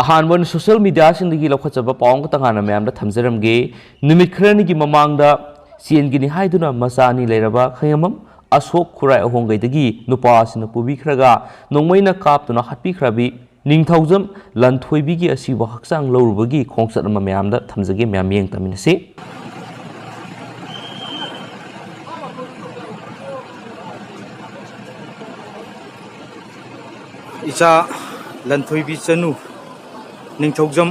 अहानवन social media Sindgi लखचब पाउंग तंगाना ma'am थमजरमगे निमित खरनी ममांग चेनगिनी हाइदुना मचानी लेरबा खयमम अशोक खुराय अहोंगैदगी नुपासिना पुबिखरगा नोंमैना कापतुना हत्पिखरबी निंगथौजम लंथोइबिगी असिबा हक्चांग लौरुबगी खोंगसत अमा मैमदा थमजगे ma'am Young तमिनसे इचा लंथोइबी चनु निंगथौजम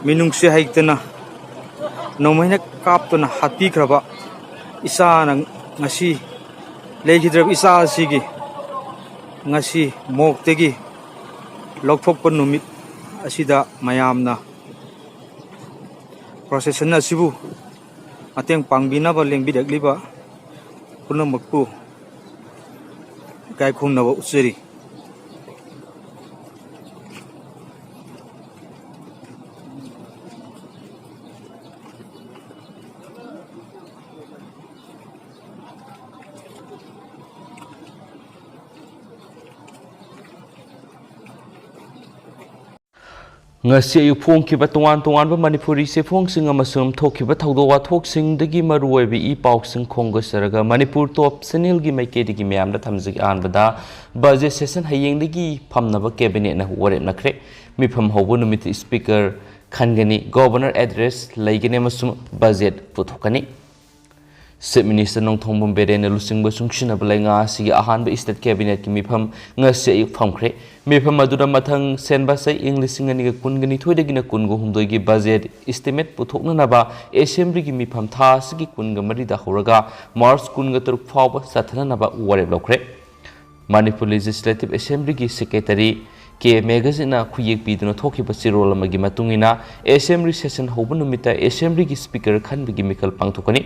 मिनुंगसे हाइतना नोंमैना कापतुना हत्पिखरबा इसा ngasi legidrab isa asigi ngasi moktegi lokthokpa numit asida mayamna procession asibu ateng pangbina ba lengbidakliba punamakpu kai khumna ba useri ngasi ayu phongkiba tongan ba manipuri se phongsing amasum thokkiba thaudo wa thoksing dagi maruoibi I pausing khongga saraga manipur top channel gi maike digi myam da thamjig anbada budget session hayeng dagi phamnaba cabinet na wore nakre mifam hobo numit speaker khangani governor address laigene masum budget puthokani Chief Minister Nongthongbom Berena lusingba sungshina balenga sigi ahanba state cabinet ki mifam ngase ayuk phamkhre mifam aduna mathang senba sai Englishing ani ga kungani thoidagina kungo humdoi gi budget estimate puthokna naba assembly gi mifam tha sigi kunga mari da horaga March kunga turuk phawba sathana naba ware blokre Manipur Legislative Assembly gi secretary ke magazine khuyek piduna thokiba sirol amagi matungina assembly session hobu numita assembly gi speaker khan bigi mikal pangthokani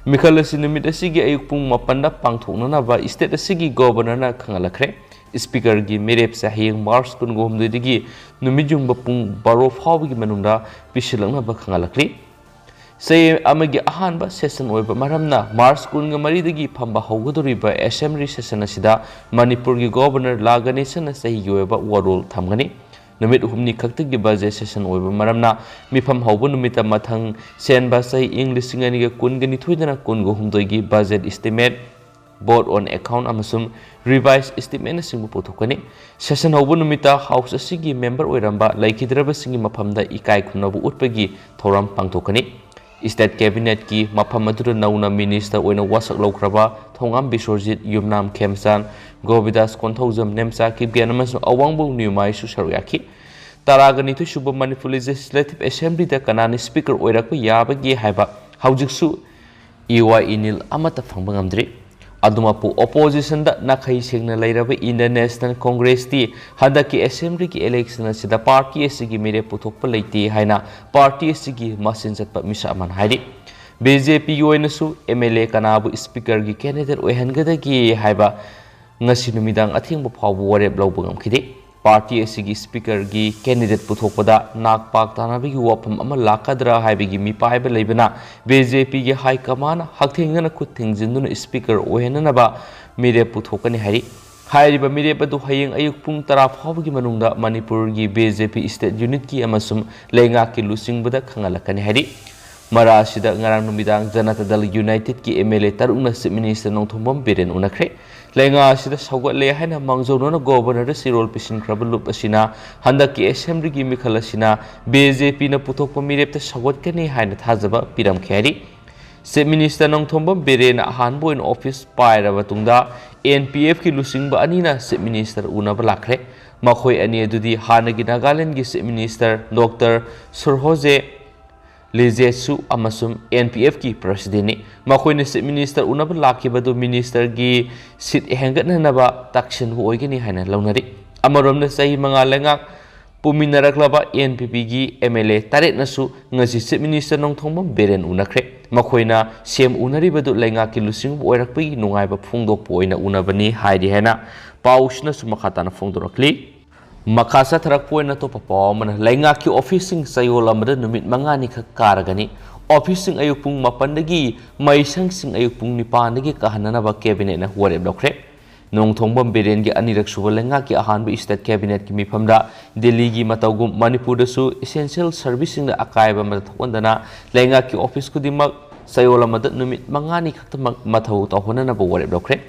Mikal sinimit asigi ayuk pung mapanda pangthokna naba state asigi governor na khangalakre speaker gi merep sa hiyeng March kun gom digi numijung ba pung baro phawgi manungda pisilangna ba khangalakri say amagi ahan ba session oiba maramna March kun ga mari digi phamba hawgodori ba assembly session asida Manipur gi governor lagani sana sahi yoeba warol thamgani numit humni khakti budget session oiba maramna mifam hawbo numita mathang senba sai English ngani ga kungani thoidana kungo humdoi gi budget estimate board on account amasum revised estimate na singbu puthokani session hawbo numita house asigi member oiramba laikhidraba singi mafamda ikai khunnabu utpagi thoram pangthokani State Cabinet ki mafam adura nauna minister oina wasak lokraba thongam Bisorjit Yumnam Khemsan Govidas Konthaujam Nemsa ki bianamas awangbu niumai su saruyaki taragani tu suba Manipur Legislative Assembly da kanani speaker oirakpa yabagi haiba haujiksu EY inil amata phangbangamdri adumapu opposition da nakhai sengna lairaba International Congress ti hadaki assembly ki election asida party asigi mere puthokpa leite haina party asigi masin chatpa misa aman hairi BJP yoinasu MLA kanabu speaker gi candidate oihangada gi haiba ngasi numidang athingba phawbu warep lawbangam khide party asigi speaker gi candidate puthokpada nak pak tanabigi wapam ama lakadra haibigi mi paiba leibana BJP gi high command hakthengna khuthingjinduna speaker ohenana ba mire puthokani hari hairiba mire badu hayeng ayuk pung tara phawgi manungda Manipur gi BJP state unit ki amasum lenga ki lusingbada khangalakani hari Marasida ngarang numidang Janata Dal United ki MLA tarungna Chief Minister Nongthongbom Beren unakre lenga sida sawatle haina mangjono governor da sirol pisin krabalup asina handaki assembly gi mikhala sina BJP na puthokpa mirep ta sawatkani haina thajaba piram khari Chief Minister Nongthongbom Beren ahanbo in office paira batungda NPF ki lusingba anina Chief Minister unaba lakre makhoi ani adudi hanagi Nagaland gi Chief Minister Dr. Surhoje Lejesu amasum NPF ki president ni makhoi Chief Minister unaba lakibadu minister gi sit hengatna naba takshin bu oigani haina launari amaromna sahi manga lenga puminaraklaba NPP gi MLA taret nasu ngasi Chief Minister Nongthongbom Beren unakre makhoina sem unari badu lenga ki lusing bu oirakpi nungai ba phungdok poina unabani haidi haina pausna sumakata na phungdorakli Makasa tarak poina to papawman lenga ki officing sayola mada numit mangani ka karagani officing ayupung mapandagi maisang sing ayupung nipandagi kahanana ba cabinet na huare blokre Nongthongbam Birengi Anirak Suba Lengaki Ahanbu State Cabinet ki mifamda Delhi Matagum Manipur su essential servicing the Akaiba Matondana Lengaki office kudimak Sayola Madat Numit Mangani Katamak Matau Tahonana Baware Dokre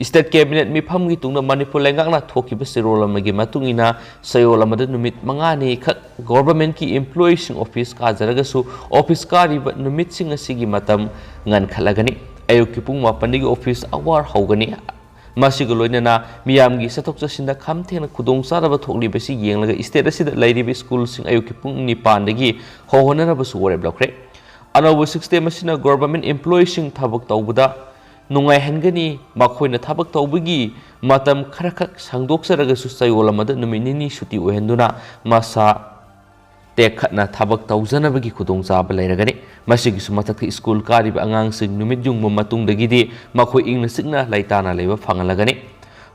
State Cabinet mifam gi tungna Manipur Lengakna Toki Basirola Magi Matungina Sayola Madat Numit Mangani government ki employees office ka jaragasu office ka riba numit sing asigi matam ngan khalagani ayuki pung mapandigi office awar hawgani masigo loinana miyamgi satok chasinda khamthena khudong saraba thokli besi yenglaga state asida lairibi school sing ayuki pung ni pandagi hohonana basu wore blokre anobo 60 masina government employees sing thabak tawbuda nungai hengani makhoina thabak tawbugi matam kharakak sangdok saraga su sayola mada numini shuti ohenduna masa Tekhatna thabak tawjanabagi khudong chaba leiragani masigi sumathak school kariba angang sing numit jung matung dagidi makhoi ingna sikna laitana leiba phangalagani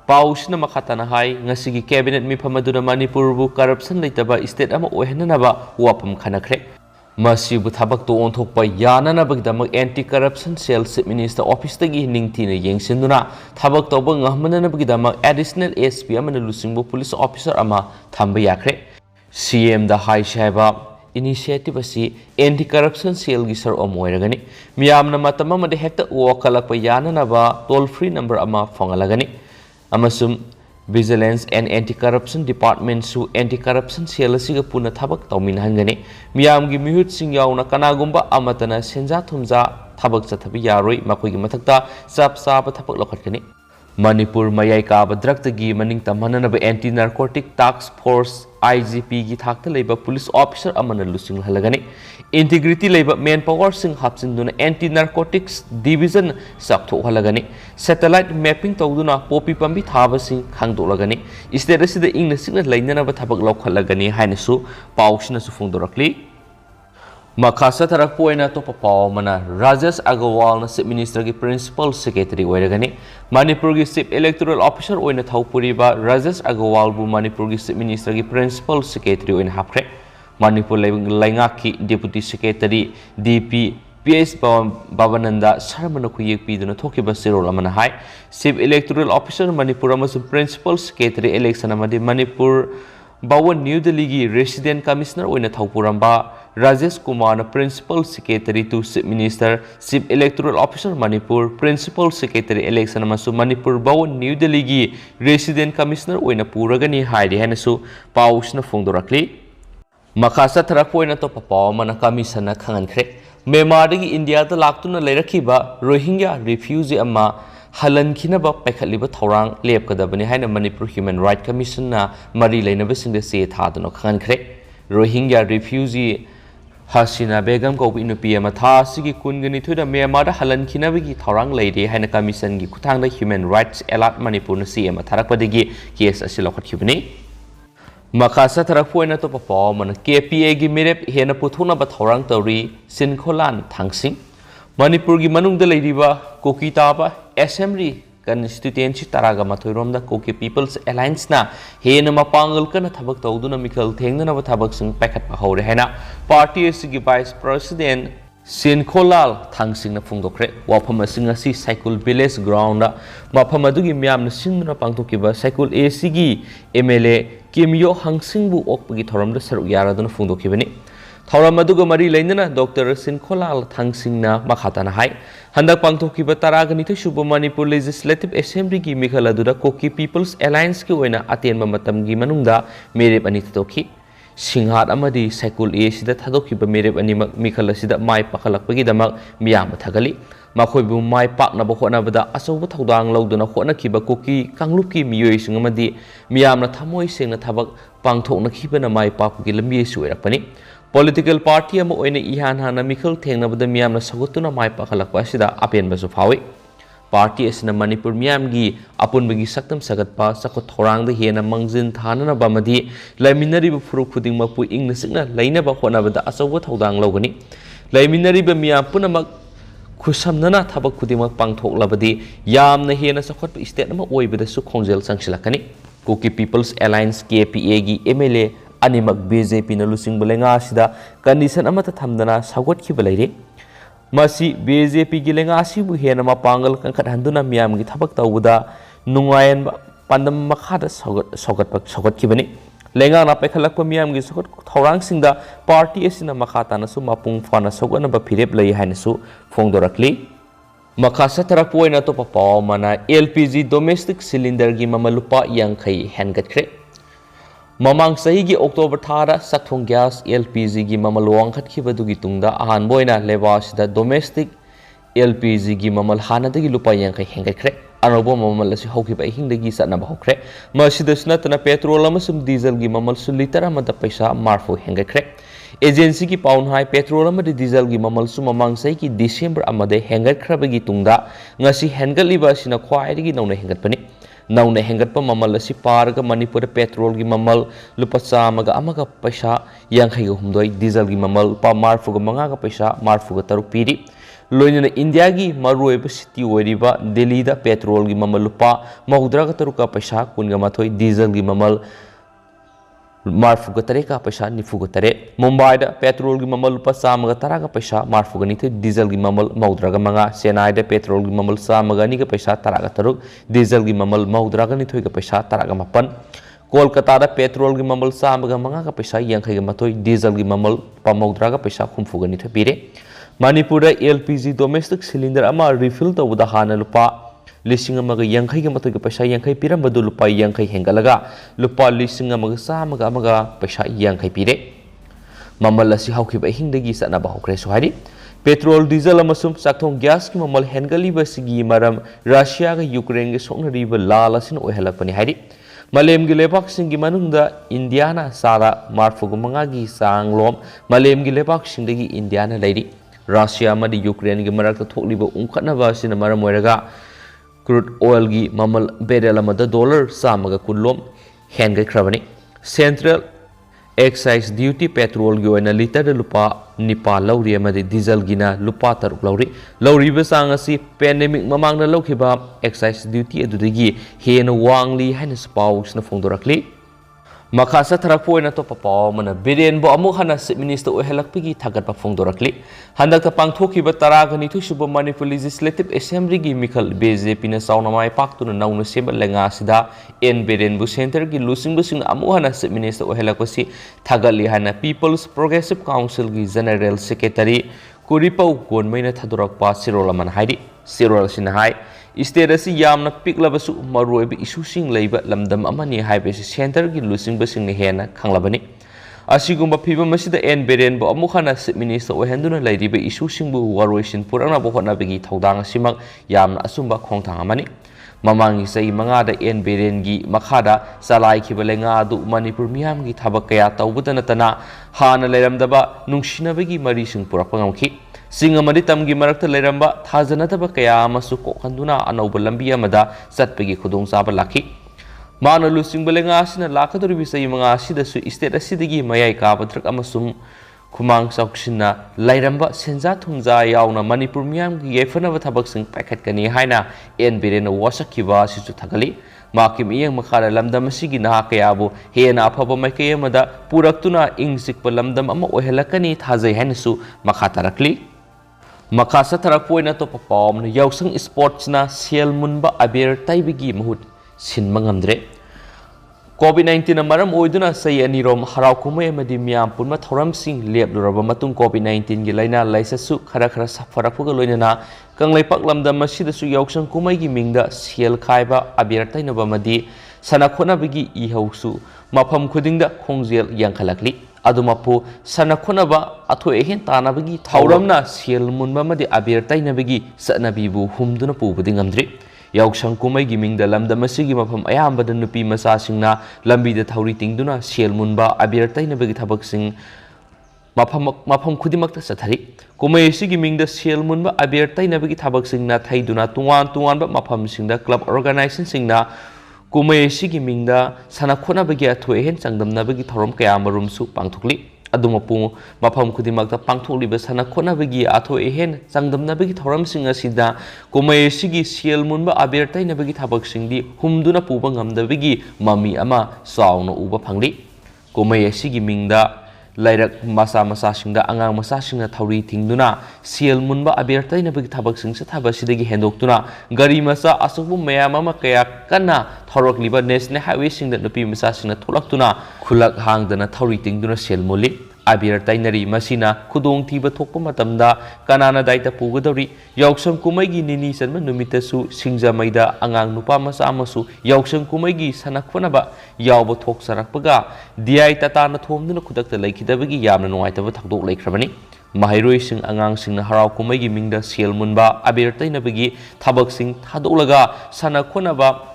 pausna makhatana hai ngasigi cabinet mifamaduna manipur bu corruption leitaba state ama ohenanaba wapam khanakre masibu thabak to onthokpa yananabagi damak anti corruption cell minister office tagi ningthina yengsinduna thabak tawba ngahmananabagi damak additional SP amana lusingbo police officer ama thamba yakre CM da High Shaiba initiative asi anti corruption cell gi sar omoiragani miyamna matama made hekta wakalakpa yananaba toll free number ama fangalagani amasum vigilance and anti corruption department su anti corruption cell asi ga puna thabak tawminhangani miyam gi mihut sing yauna kanagumba amatana senja thumja thabak chathabi yaroi makoi gi mathakta chap chapa thabak lokhatkani Manipur Mayai Kaba Draktagi Maning Tamananaba Anti Narcotic Task Force IGP gi thakta leiba police officer amana lusing halagani integrity leiba manpower sing hapsinduna anti narcotics division saktho halagani satellite mapping tawduna popi pambi thaba sing khangdolagani state asida ingna singna lainana ba thabak lokhalagani hainasu pausna su phungdorakli Makasa tarak poina to papaw mana Rajesh Agrawal na Chief Minister ki Principal Secretary oiragani Manipur ki Chief Electoral Officer oina thaupuri ba Rajesh Agrawal bu Manipur ki Chief Minister ki Principal Secretary oina hapkre Manipur laingak ki Deputy Secretary DP PS Babananda Sarmana khuyek piduna thokiba sirol amana hai Chief Electoral Officer Manipur amasung Principal Secretary election amadi Manipur Bawan New Delhi ki Resident Commissioner oina thaupuramba Rajesh Kumar na Principal Secretary to Chief Minister Chief Electoral Officer Manipur Principal Secretary Election amasu Manipur Bawan New Delhi ki Resident Commissioner oina puragani hairi hanasu pausna phongdorakli Makasa tharapoina to papaw mana commission na khangankre Myanmar dagi India da laktuna leirakhiba Rohingya refugee amma halan khinaba paikhatliba thorang lepkadabani haina Manipur Human Rights Commission na mari leinaba singda se thaduna khangankre Rohingya refugee Hasina Begum ko inupi ama tha sigi kungani thuda Myanmar da halan khinabagi thorang leide haina commission gi kuthangda Human Rights Alert Manipur na CM tharakpadagi case asi lokhathibani Makasa tharakpoina to papaw man KPA gi mirep hena puthuna ba thorang tawri Sinkholan Thangsing Manipur gi manungda leiriba Kokita ba Assembly constituency taraga mathoirom da Koki People's Alliance na hena mapangal kana thabak tawduna mikal thengna na thabak sing packet pa hore haina party sigi vice president Sinkholal Thangsing na phungdokre wafam singa si cycle village ground da mafam adugi myam na singna pangthokiba cycle A sigi MLA Kimyo Hangsing bu okpagi thoram da saruk yara duna phungdokibani Thauram aduga mari leinana Dr. Sinkholal Thangsing na makhatana hai handak pangthokiba taragani thu suba Manipur Legislative Assembly ki mikhala aduda Koki People's Alliance ki oina atenba matam gi manungda merep ani thokhi Singhat amadi cycle A sida thadokiba merep ani mikhala sida mai pakhalakpagi damak miyam thagali makhoi bu mai pakna ba khona bada asoba thodang lauduna khona khiba Koki kanglup ki miyoi sing amadi miyam na thamoi sengna thabak pangthokna khibana mai pakgi lambi suirakpani Political party ama oina ihan hana mikhal thengna bada miyam na sagutuna mai pakhalakpa sida apen basu phawi party asina Manipur miyam gi apun bagi saktam sagatpa sakot thorang da hena mangjin thanana bamadi laiminari bu furu khuding mapu ingna sikna laina ba khona bada asoba thodang logani laiminari ba miyam punamak khusamnana thabak khudimak pangthok labadi yamna hena sakot state ama oibada su khongjel sangsilakani Koki People's Alliance KPA gi MLA Animak BJP na lusing balenga sida condition amata thamdana sagot ki balaire masi BJP gi lenga si bu hena mapangal kan khat handuna miyam gi thabak tawuda nungayan pandam makada sogat kibani lengang na pekhalak pa miyam gi sogat thorang singda party asina makata na su mapung fana sogat na ba phirep lei haina su phongdorakli makasa tarak poina to papa mana LPG domestic cylinder gi mamalupa yangkhai hengatkre mamang sahi gi October thara sakthong gas LPG gi mamal wangkhat khibadu gi tungda ahan boina lewas da domestic LPG gi mamal hana dagi lupa yangkhai hengatkre anobo mamal asi hauki ba hingdagi satna ba hokre masidasna tana petrol amasum diesel gi mamal su liter amada paisa marfu hengakre agency ki paun hai petrol amada diesel gi mamal su mamang sai ki December amada hengakra gi tungda ngasi hengaliba sina khwaidagi nauna hengatpani nauna hengatpa mamal asi parga Manipur petrol gi mamal lupa chamaga amaga paisa yangkhai ga humdoi diesel gi mamal pa marfu ga manga ga paisa marfu ga taruk piri loina India gi marueba city oiriba Delhi da petrol gi mamal lupa maudra ga taruka paisa kunga mathoi diesel gi mamal marfu ga tare ka paisa nifu ga tare Mumbai da petrol gi mamal lupa sama ga tara ga paisa marfu ga nithoi diesel gi mamal maudra ga manga Chennai da petrol gi mamal sama ga ni ga paisa tara ga taruk diesel gi mamal maudra ga nithoi ga paisa tara ga mapan Kolkata da petrol gi mamal sama ga manga ga paisa yangkhai ga mathoi diesel gi mamal pa maudra ga paisa khumfu ga nithoi pire Manipur LPG domestic cylinder ama refill to da hana lupa lising amaga yangkhai ga matoi ga paisa yangkhai piram badu lupa yangkhai hengalaga lupa lising amaga samaga amaga paisa yangkhai pire mamal asi hauki ba hingdagi satna ba hokre so hari petrol diesel amasum sakthong gas ki mamal hengali ba sigi maram Russia ga Ukraine ga soknari ba lal asin ohelakpani hari Malem gi lebak singi manungda Indiana sara marfu ga manga gi sanglom malem gi lebak singdagi Indiana lairi Russia amadi Ukraine gi marakta thokliba ungkhatnaba sina maram oiraga crude oil gi mamal barrel amada dollar samaga kunlom hengai khrabani central excise duty petrol gi oina liter de lupa nipa lauri amadi diesel gina lupa taruk lauri besang asi pandemic mamangna lokhiba excise duty adudagi hena wangli haina spaw sna phongdorakli Makasa tarakpo na to papa mana biren bo amuk hana Chief Minister ohelakpigi thagat pa phongdorakli handak ta pangthoki ba taraga ni thusuba Manipur Legislative Assembly gi mikhal BJP na saunamai paktuna nauna seba lenga sida en biren bu center gi lusing busing amuk hana Chief Minister ohelakpasi thagali hana People's Progressive Council gi General Secretary Kuripau gonmaina thadorakpa sirolaman haidi sirol sinahai State asi yamna piklabasu maruibi isusing leiba lamdam amani haibesi center gi lusing basing ni hena khanglabani asigumba phiba masida en beren bo amukhana Chief Minister ohenduna leiriba isusing bu waroisin purana bo hotna begi thodang simak yamna asumba khongthang amani mamangi sei manga da en beren gi makhada salai khibalenga du Manipur miyam gi thabak kaya tawbudana tana hana leiramdaba nungsinabagi mari sing purakpangamki Singamadi tamgi marakta leramba thajanataba kaya amasu kokhanduna anauba lambi amada satpegi khudong saba lakhi mana lusing belenga asina lakadori bisai manga asida su state asidagi mayai ka patrak amasum khumang saukshina lairamba senja thumja yauna Manipur miyam gi yefanaba thabak sing pakhat kani haina en birena wasakhiba sichu thagali makim iyang makhara lamdam asigi na kayabu hena afaba maikay amada puraktuna ingsikpa lamdam ama ohelakani thajai hainasu makhatarakli Makasa tarakpoina to papam na yausang sports na sial munba aber taibigi mahut sin mangamdre COVID-19 na maram oiduna say anirom haraw kumay amadi miyam punma thoram sing lep luraba matung COVID-19 gi laina laisasu khara safarakpuga loinana kanglaipak lamdam masidasu yausang kumay gi mingda sial khaiba aber tainaba madi sanakhona bigi ihausu mafam khudingda khongjel yangkhalakli adumapu sanakhonaba athoi hen tanabagi thauramna sial munba madi aber tainabagi sanabibu humduna pubudi ngamdri yausang kumai gi mingda lamdam asigi mafam ayambada nupi masa singna lambi da thauri tingduna sial munba aber tainabagi thabak sing mafam khudimakta sathari kumai asigi mingda sial munba aber tainabagi thabak singna thaiduna tuan ba mafam singda club organization singna kumai asigi mingda sanakhona bagi athoi hen changdamnabagi thorom kaya marumsu pangthukli adumapu mafam khudimakta pangthukliba sanakhona bagi athoi hen changdamnabagi thoram sing asida kumai asigi sial munba aber tainabagi thabak singdi humduna puba ngamdabagi mami ama sauna uba phangli kumai asigi mingda Lairak masa masasingda angang masasingna thauri tingduna siel munba aber tainabagi thabak singsa thabasidagi hendoktuna gari masa asukbu mayam ama kaya kana thorokliba national highway singda nupi masasingna tholaktuna khulak hangdana thauri tingduna siel muli abir tainari masina khudong thiba thokpa matamda kanana daita pugadori yausam kumaigi nini sanma numitasu singja angang nupa masa amasu yausam kumaigi sanakwanaba yawba thok sarakpaga diai tatana thomduna khudakta laikidabagi yamna nuaitaba thakdok laikhrabani mahairoi sing angang singna harau kumaigi mingda siel munba abir tainabagi thabak sing thadolaga sanakwanaba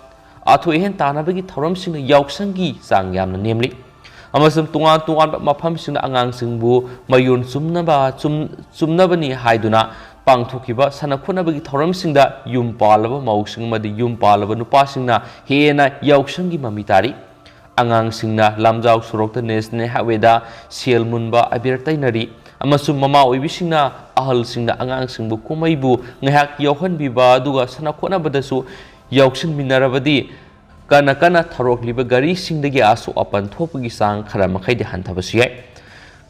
athoihen tanabagi thoram singna yausanggi sang yamna nemli amasum tungan mafam singna angang singbu mayun sumnabani haiduna pangthokiba sanakwanabagi thoram singda yum palaba mausing madi yum palaba nupa singna hena yausanggi mamitari angang singna lamjau surokta national highway da siel munba abir tainari amasum mama oibi singna ahal singna angang singbu kumaibu ngahak yauhan biba aduga sanakwanabadasu yausing minarabadi kana tharokliba gari singdagi asu apan thopagi sang khara makhai de hantabasi yai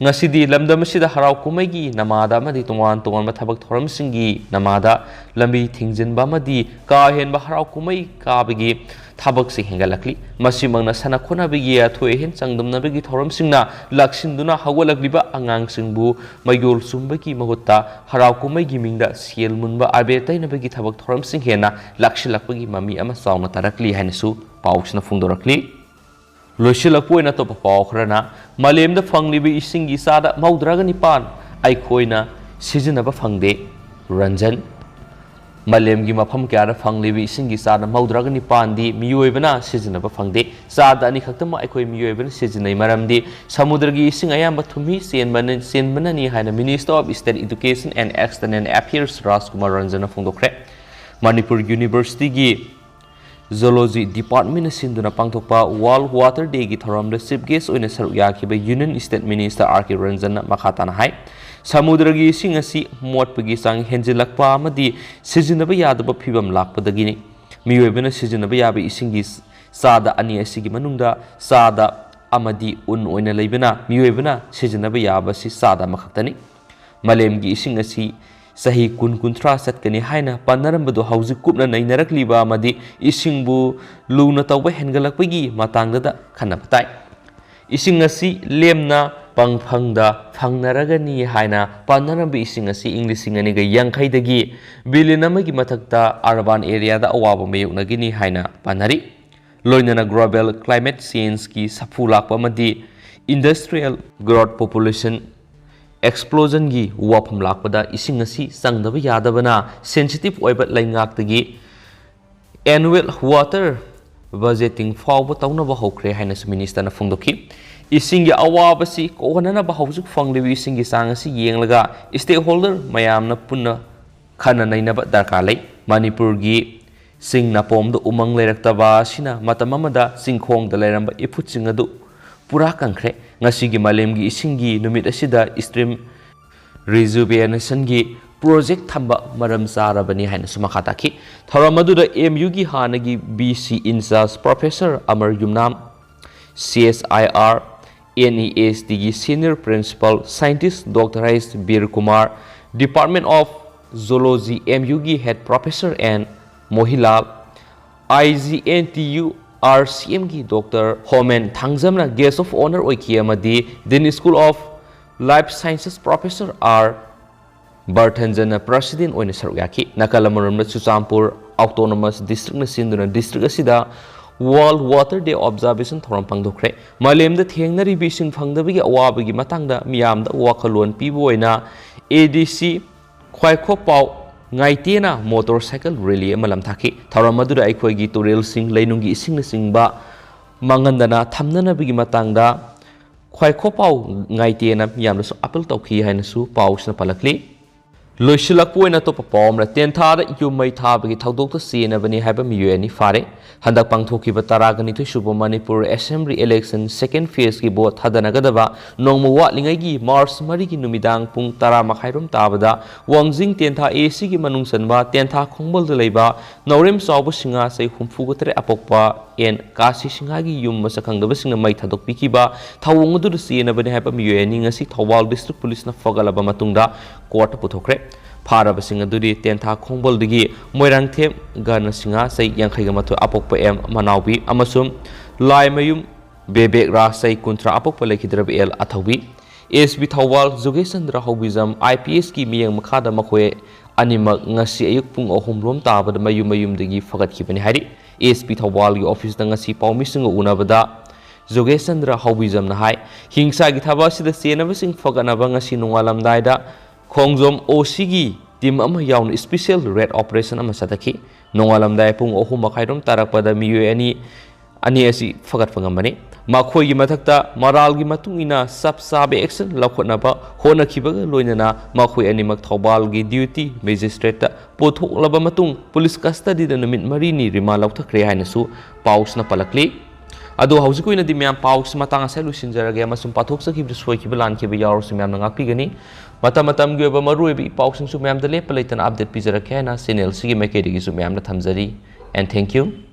ngasidi lamdam sida harau kumaigi namada amadi tungan mathabak thoram singi namada lambi thingjinba amadi ka henba harau kumai ka bigi thabak si hengalakli masimangna sana khona bigi athoi hen changdumna bigi thoram singna laksinduna hawalakliba angang singbu mayol sumbaki mahutta harau kumaigi mingda siel munba abetai na bigi thabak thoram sing hena lakshilakpagi mami ama sauna tarakli hanesu pausna fungdorakli loisilakpoina to paw khrana malemda fanglibi isingi sada maudraga nipan aikhoina sijinaba fangde ranjan malemgi mafam kyara fanglibi isingi sada maudraga nipan di miyoibana sijinaba fangde sada ani khaktama aikhoi miyoibana sijinai maramdi samudragi ising ayamba thumi senbanani haina Minister of State Education and External Affairs Rajkumar Ranjana fungdokre Manipur University gi Zoology Department sinduna pangthokpa World Water Day gi thoramda chief guest oina saruk yakiba Union State Minister R.K. Ranjan makhatana hai samudragi ising asi motpagi sang henjilakpa amadi sijinaba yadaba phibam lakpadagini miyoibana sijinaba yabi isingi sada ani asigi manungda sada amadi oina leibana miyoibana sijinaba yaba si sada makhaktani malemgi ising asi sahi kuntra satkani haina panarambado hauzik kupna nainarakliba amadi isingbu luna tawba hengalakpagi matangda khanapatai ising asi lemna pangphangda phangnaragani haina panarambi ising asi inglising ani ga yangkhaidagi billion amagi mathakta urban area da awaba mayuknagini haina panari loinana global climate change ki sapu lakpa amadi industrial growth population explosion gi wafam lakpada ising asi sangdaba yadabana sensitive oiba laingaktagi annual water budgeting fawba tawnaba hokre haina minister na fungdoki ising gi awabasi kohanana ba hawjuk fanglebi ising gi sangasi yenglaga stakeholder mayamna punna khana nainaba darkar lei manipur gi sing na pomdo umang leiraktaba sina matamamada singkhong da leiramba ifut singadu pura kankre ngasigi malemgi isingi numit asida stream rejuvenation gi project thamba maram sarabani haina sumakhataki thoramaduda MU gi hanagi BC Incharge Professor Amar Yumnam CSIR NESD gi Senior Principal Scientist Dr. H. Bir Kumar Department of Zoology MU gi Head Professor and Mohilal IGNTU RCM gi Dr. Homen Thangjamna Guest of Honor oiki amadi Dean School of Life Sciences Professor R. Barthanjana President oina saruyaki nakalamuramna Chuchampur Autonomous District na sinduna district asida World Water Day Observation thoram pangdokre malemda thengnari bising phangdabagi awabagi matangda miyamda wakalon pibo oina ADC khwaikopau ngaitena motorcycle rally amalam thaki tharamadura aikhoigi torel sing leinungi ising singba mangandana thamnana bigi matangda khwaikopau ngaitena yamnasu apel tawki hainasu pausna palakli Loisilakpoina topa paum la tenthada yumai thabagi thaudokta senabani haiba miyoy ani fare handak pangthokiba taragani thu suba Manipur Assembly election second phase ki vote hadanagadaba nongma watlingai gi March 3 gi numidang pung 10 makhairum tabada wangjing tentha AC gi manung sanba tentha khongbol da leiba Naurem sawba singa sei humfu gotre apokpa en kasi singa gi yum masakhangdaba singa mai thadok pikiba thawong du senabani haiba miyoy ani ngasi Thawal district police na fogalaba matungda court puthokre Faraba singa duri tentha khongbol digi moirang them gana singa sei yankhaiga matho apokpa em manawbi amasum lai mayum bebek ra sei kuntra apokpa lekhidrab el athawbi SB Thawal Jogesandra Hobizam IPS ki miyang makhada makhwe animak ngasi ayuk pung 3 rom tabada mayum digi fagat khibani hari SB Thawal gi office da ngasi pawmi singa unabada Jogesandra Hobizam na hai hingsa gi thaba sida senaba sing faganaba ngasi nungalam daida Khongjom OCG team ama yaun special red operation ama sadaki nongalam dai pung 3 makhairom tarakpada miyoy ani asi fagat fangamani makhoi gi mathakta moral gi matungina sab sabe action lakhotnaba hona khibaga loinana makhoi ani mak Thawal gi duty magistrate ta pothok laba matung police custody da numit mari ni rima laukthakre haina su paus na palakli ado hausikoi na di myam paus matang asa lusinjarage amasum pathok sakib soi ki balan ki yaur su myam ngak pigani matam gi ba marui bi paus su myam da le palaitan update pijarakhe na channel sigi mekedi gi su myam na thamjari and thank you